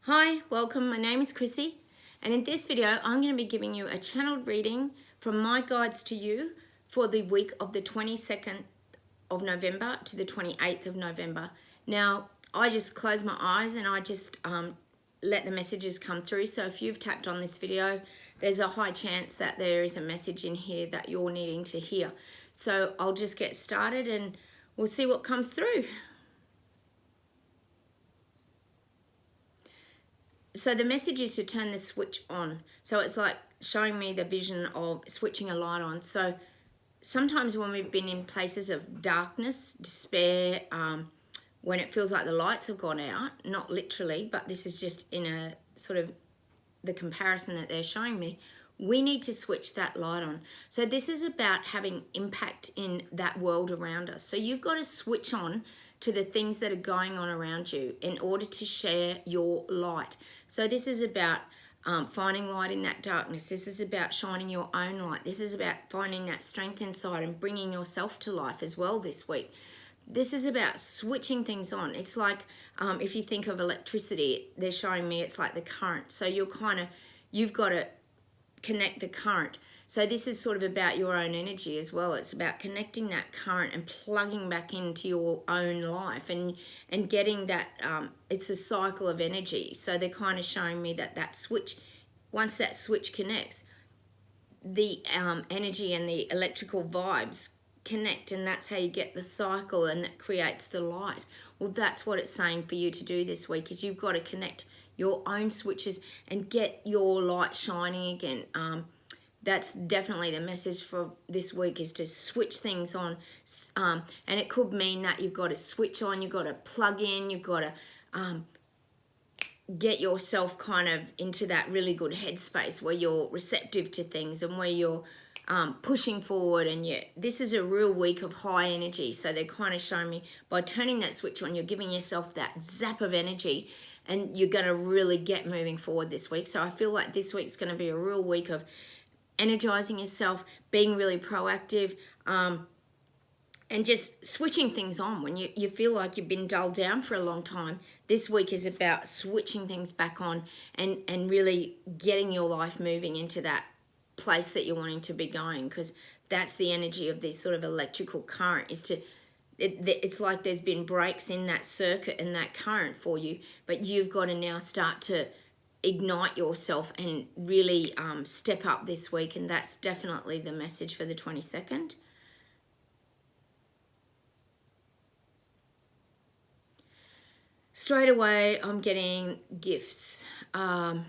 Hi, welcome. My name is Chrissy, and in this video I'm going to be giving you a channeled reading from my guides to you for the week of the 22nd of November to the 28th of November. Now, I just close my eyes and I just let the messages come through. So if you've tapped on this video, there's a high chance that there is a message in here that you're needing to hear. So I'll just get started and we'll see what comes through. So the message is to turn the switch on. So it's like showing me the vision of switching a light on. So sometimes when we've been in places of darkness, despair, when it feels like the lights have gone out, not literally, but this is just in a sort of the comparison that they're showing me, we need to switch that light on. So this is about having impact in that world around us. So you've got to switch on to the things that are going on around you in order to share your light. So this is about finding light in that darkness. This is about shining your own light. This is about finding that strength inside and bringing yourself to life as well this week. This is about switching things on. It's like if you think of electricity, they're showing me it's like the current. So you've got to connect the current. So this is sort of about your own energy as well. It's about connecting that current and plugging back into your own life and getting that, it's a cycle of energy. So they're kind of showing me that switch, once that switch connects, the energy and the electrical vibes connect, and that's how you get the cycle and that creates the light. Well, that's what it's saying for you to do this week, is you've got to connect your own switches and get your light shining again. That's definitely the message for this week, is to switch things on. And it could mean that you've got to switch on, you've got to plug in, you've got to get yourself kind of into that really good headspace where you're receptive to things and where you're pushing forward. And this is a real week of high energy. So they're kind of showing me by turning that switch on, you're giving yourself that zap of energy and you're going to really get moving forward this week. So I feel like this week's going to be a real week of energizing yourself, being really proactive, and just switching things on when you feel like you've been dulled down for a long time. This week is about switching things back on and really getting your life moving into that place that you're wanting to be going, because that's the energy of this sort of electrical current, is it's like there's been breaks in that circuit and that current for you, but you've got to now start to ignite yourself and really step up this week. And that's definitely the message for the 22nd. Straight away I'm getting gifts. I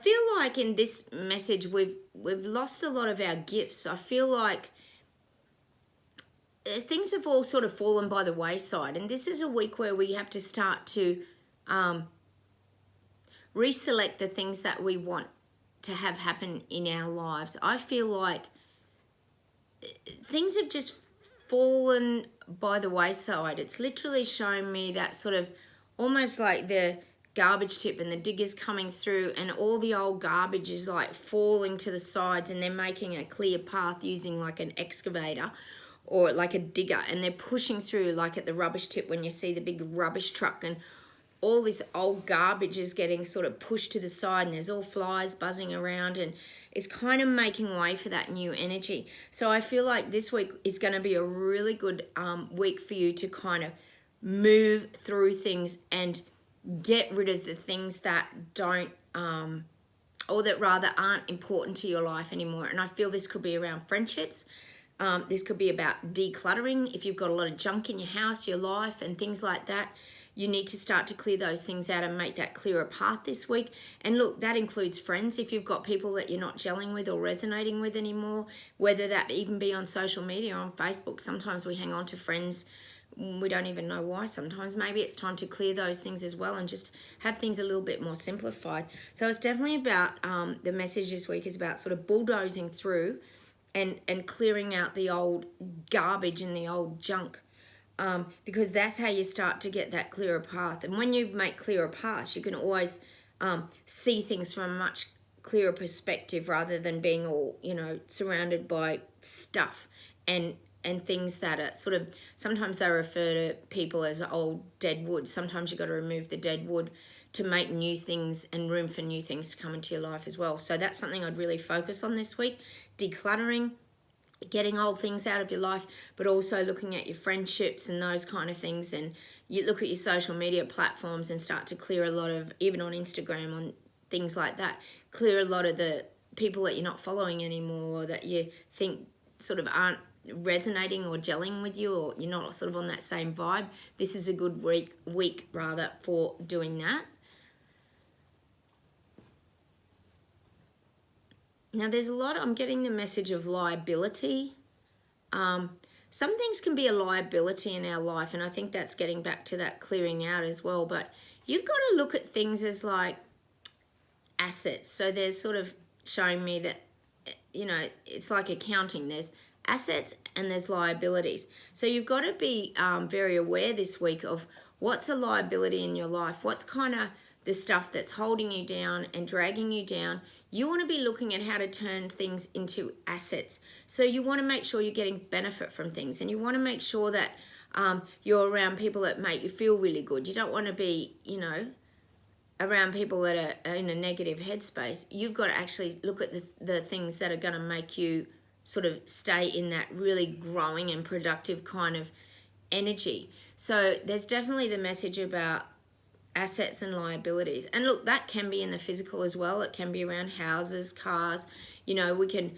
feel like in this message we've lost a lot of our gifts. I feel like things have all sort of fallen by the wayside, and this is a week where we have to start to reselect the things that we want to have happen in our lives. I feel like things have just fallen by the wayside. It's literally showing me that sort of almost like the garbage tip and the diggers coming through, and all the old garbage is like falling to the sides, and they're making a clear path using like an excavator or like a digger, and they're pushing through like at the rubbish tip when you see the big rubbish truck, and all this old garbage is getting sort of pushed to the side, and there's all flies buzzing around, and it's kind of making way for that new energy. So I feel like this week is going to be a really good week for you to kind of move through things and get rid of the things that don't or that rather aren't important to your life anymore. And I feel this could be around friendships. This could be about decluttering. If you've got a lot of junk in your house, your life, and things like that, you need to start to clear those things out and make that clearer path this week. And look, that includes friends. If you've got people that you're not gelling with or resonating with anymore, whether that even be on social media or on Facebook, sometimes we hang on to friends. We don't even know why sometimes. Maybe it's time to clear those things as well and just have things a little bit more simplified. So it's definitely about, the message this week is about sort of bulldozing through and clearing out the old garbage and the old junk. Because that's how you start to get that clearer path. And when you make clearer paths, you can always see things from a much clearer perspective rather than being all, surrounded by stuff and and things that are sort of, sometimes they refer to people as old dead wood. Sometimes you've got to remove the dead wood to make new things and room for new things to come into your life as well. So that's something I'd really focus on this week. Decluttering, getting old things out of your life, but also looking at your friendships and those kind of things. And you look at your social media platforms and start to clear a lot of, even on Instagram, on things like that, clear a lot of the people that you're not following anymore, or that you think sort of aren't resonating or gelling with you, or you're not sort of on that same vibe. This is a good week rather for doing that. Now there's a lot, I'm getting the message of liability. Some things can be a liability in our life, and I think that's getting back to that clearing out as well. But you've got to look at things as like assets. So there's sort of showing me that, you know, it's like accounting. There's assets and there's liabilities. So you've got to be very aware this week of what's a liability in your life, what's kind of the stuff that's holding you down and dragging you down. You want to be looking at how to turn things into assets. So you want to make sure you're getting benefit from things, and you want to make sure that you're around people that make you feel really good. You don't want to be, you know, around people that are in a negative headspace. You've got to actually look at the things that are going to make you sort of stay in that really growing and productive kind of energy. So there's definitely the message about assets and liabilities. And look, that can be in the physical as well. It can be around houses, cars. You know, we can,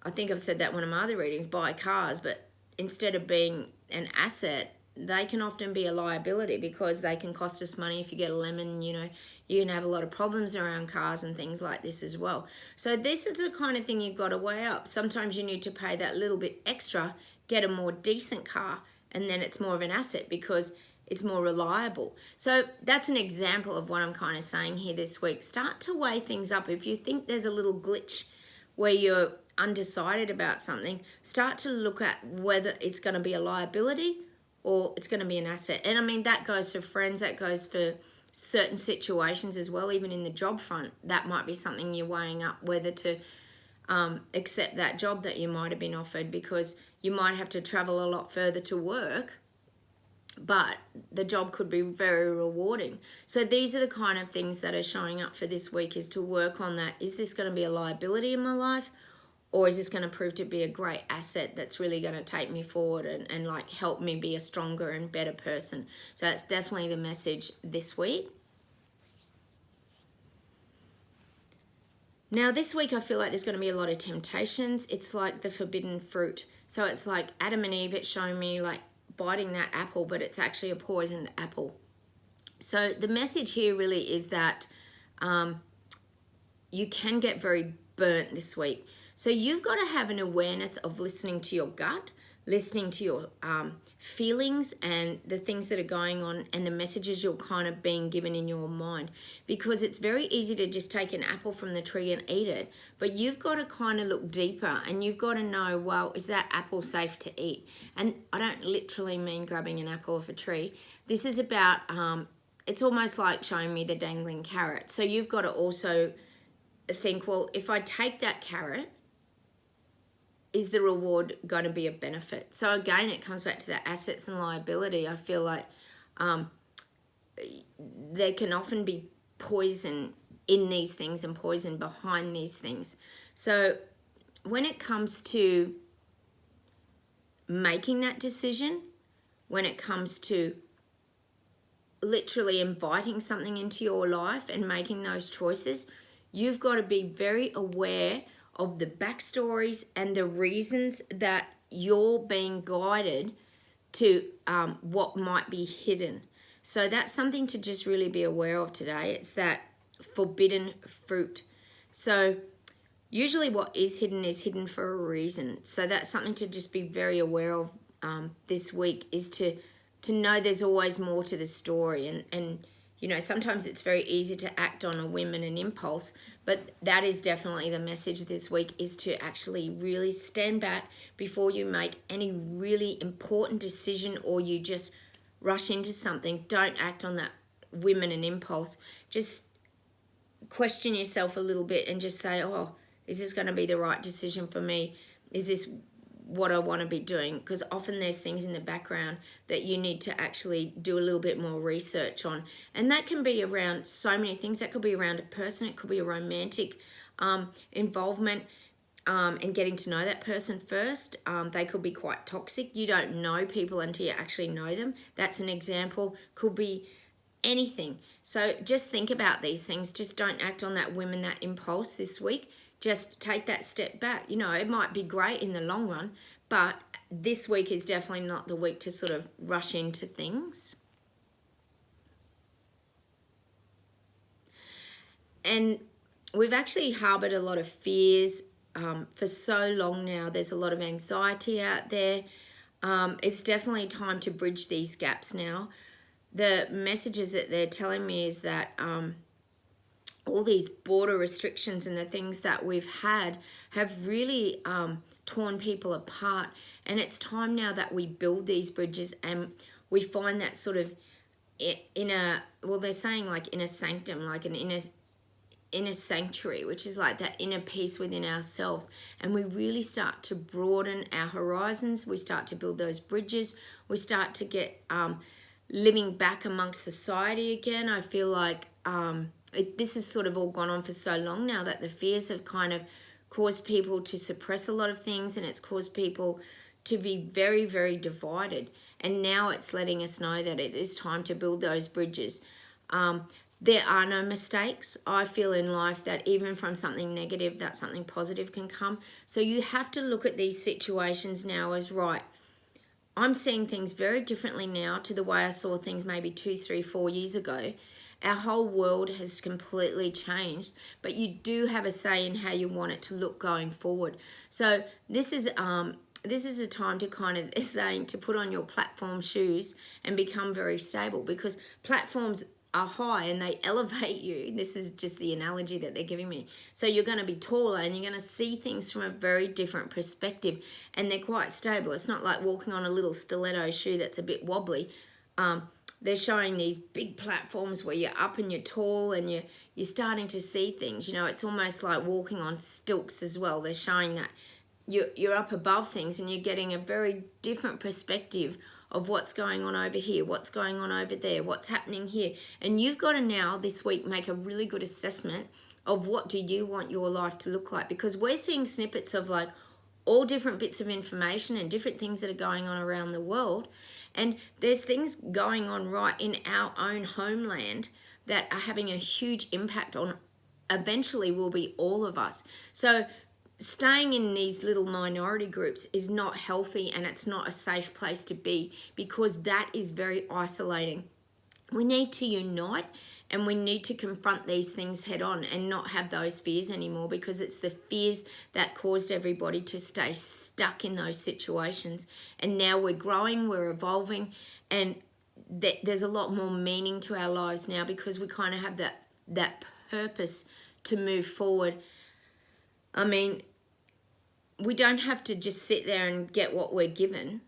I think I've said that in one of my other readings, buy cars, but instead of being an asset, they can often be a liability, because they can cost us money. If you get a lemon, you know, you can have a lot of problems around cars and things like this as well. So this is the kind of thing you've got to weigh up. Sometimes you need to pay that little bit extra, get a more decent car, and then it's more of an asset because it's more reliable. So that's an example of what I'm kind of saying here this week. Start to weigh things up. If you think there's a little glitch where you're undecided about something, start to look at whether it's going to be a liability or it's going to be an asset. And I mean, that goes for friends, that goes for certain situations as well. Even in the job front, that might be something you're weighing up, whether to accept that job that you might have been offered, because you might have to travel a lot further to work, but the job could be very rewarding. So these are the kind of things that are showing up for this week, is to work on that. Is this going to be a liability in my life, or is this going to prove to be a great asset that's really going to take me forward and like help me be a stronger and better person? So that's definitely the message this week. Now this week I feel like there's going to be a lot of temptations. It's like the forbidden fruit. So it's like Adam and Eve, it's showing me like biting that apple, but it's actually a poisoned apple. So the message here really is that you can get very burnt this week. So you've got to have an awareness of listening to your gut, listening to your feelings and the things that are going on and the messages you're kind of being given in your mind, because it's very easy to just take an apple from the tree and eat it, but you've got to kind of look deeper and you've got to know, well, is that apple safe to eat? And I don't literally mean grabbing an apple off a tree. This is about, it's almost like showing me the dangling carrot. So you've got to also think, well, if I take that carrot, is the reward going to be a benefit? So again, it comes back to the assets and liability. I feel like there can often be poison in these things and poison behind these things. So when it comes to making that decision, when it comes to literally inviting something into your life and making those choices, you've got to be very aware of the backstories and the reasons that you're being guided to what might be hidden. So that's something to just really be aware of today. It's that forbidden fruit. So usually what is hidden for a reason. So that's something to just be very aware of this week, is to know there's always more to the story. And you know, sometimes it's very easy to act on a whim and an impulse, but that is definitely the message this week, is to actually really stand back before you make any really important decision or you just rush into something. Don't act on that whim and an impulse. Just question yourself a little bit and just say, oh, is this going to be the right decision for me? Is this what I want to be doing, because often there's things in the background that you need to actually do a little bit more research on. And that can be around so many things. That could be around a person, it could be a romantic involvement, and getting to know that person first. They could be quite toxic. You don't know people until you actually know them. That's an example. Could be anything. So just think about these things. Just don't act on that whim and that impulse this week. Just take that step back. You know, it might be great in the long run, but this week is definitely not the week to sort of rush into things. And we've actually harbored a lot of fears for so long now. There's a lot of anxiety out there. It's definitely time to bridge these gaps now. The messages that they're telling me is that all these border restrictions and the things that we've had have really torn people apart. And it's time now that we build these bridges and we find that sort of inner, well, they're saying like inner sanctum, like an inner sanctuary, which is like that inner peace within ourselves. And we really start to broaden our horizons. We start to build those bridges. We start to get living back amongst society again. I feel like this has sort of all gone on for so long now that the fears have kind of caused people to suppress a lot of things, and it's caused people to be very, very divided. And now it's letting us know that it is time to build those bridges. There are no mistakes. I feel in life that even from something negative, that something positive can come. So you have to look at these situations now as, right, I'm seeing things very differently now to the way I saw things maybe 2, 3, 4 years ago. Our whole world has completely changed, but you do have a say in how you want it to look going forward. So this is a time to kind of, they're saying, to put on your platform shoes and become very stable, because platforms are high and they elevate you. This is just the analogy that they're giving me. So you're going to be taller and you're going to see things from a very different perspective, and they're quite stable. It's not like walking on a little stiletto shoe that's a bit wobbly. They're showing these big platforms where you're up and you're tall and you're starting to see things. You know, it's almost like walking on stilts as well. They're showing that you're up above things and you're getting a very different perspective of what's going on over here, what's going on over there, what's happening here. And you've got to now this week make a really good assessment of what do you want your life to look like, because we're seeing snippets of like all different bits of information and different things that are going on around the world. And there's things going on right in our own homeland that are having a huge impact on, eventually will be all of us. So staying in these little minority groups is not healthy, and it's not a safe place to be, because that is very isolating. We need to unite, and we need to confront these things head on and not have those fears anymore, because it's the fears that caused everybody to stay stuck in those situations. And now we're growing, we're evolving, and there's a lot more meaning to our lives now, because we kind of have that purpose to move forward. I mean, we don't have to just sit there and get what we're given.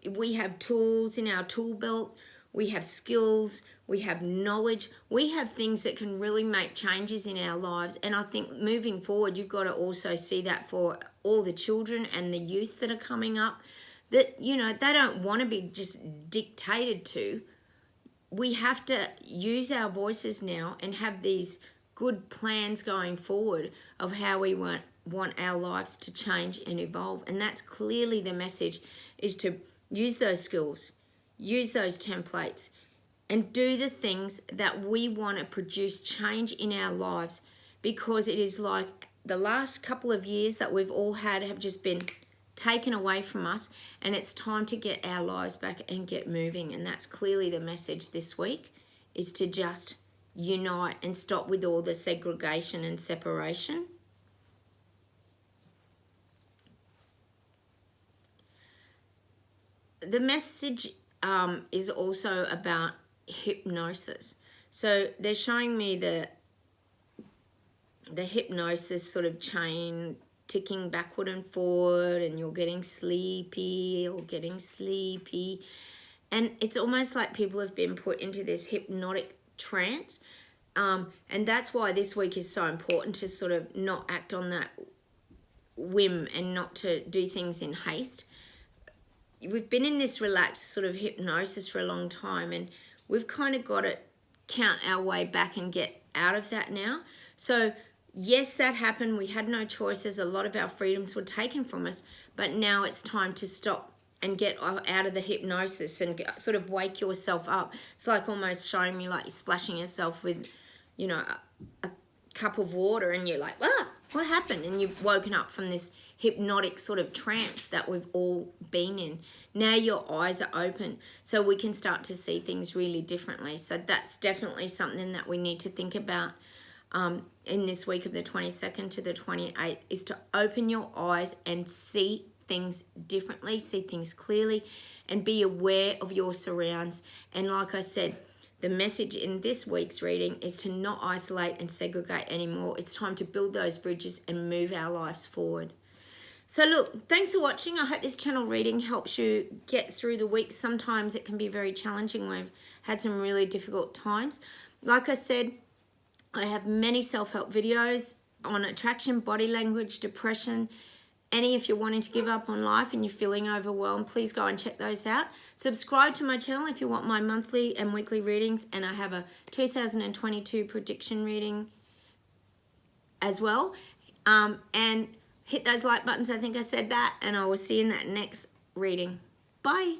We have tools in our tool belt. We have skills. We have knowledge. We have things that can really make changes in our lives. And I think moving forward, you've got to also see that for all the children and the youth that are coming up, that, you know, they don't want to be just dictated to. We have to use our voices now and have these good plans going forward of how we want our lives to change and evolve. And that's clearly the message, is to use those skills, use those templates, and do the things that we want to produce change in our lives, because it is like the last couple of years that we've all had have just been taken away from us, and it's time to get our lives back and get moving. And that's clearly the message this week, is to just unite and stop with all the segregation and separation. The message is also about hypnosis. So they're showing me the hypnosis sort of chain ticking backward and forward, and you're getting sleepy or getting sleepy. And it's almost like people have been put into this hypnotic trance. And that's why this week is so important, to sort of not act on that whim and not to do things in haste. We've been in this relaxed sort of hypnosis for a long time, and we've kind of got to count our way back and get out of that now. So yes, that happened. We had no choices. A lot of our freedoms were taken from us, but now it's time to stop and get out of the hypnosis and sort of wake yourself up. It's like almost showing me like you're splashing yourself with, you know, a cup of water, and you're like, ah, what happened? And you've woken up from this hypnotic sort of trance that we've all been in. Now your eyes are open, so we can start to see things really differently. So that's definitely something that we need to think about in this week of the 22nd to the 28th, is to open your eyes and see things differently, see things clearly, and be aware of your surrounds. And like I said, the message in this week's reading is to not isolate and segregate anymore. It's time to build those bridges and move our lives forward. So look, thanks for watching. I hope this channel reading helps you get through the week. Sometimes it can be very challenging. We've had some really difficult times. Like I said, I have many self-help videos on attraction, body language, depression. If you're wanting to give up on life and you're feeling overwhelmed, please go and check those out. Subscribe to my channel if you want my monthly and weekly readings, and I have a 2022 prediction reading as well. And hit those like buttons, I think I said that, and I will see you in that next reading. Bye.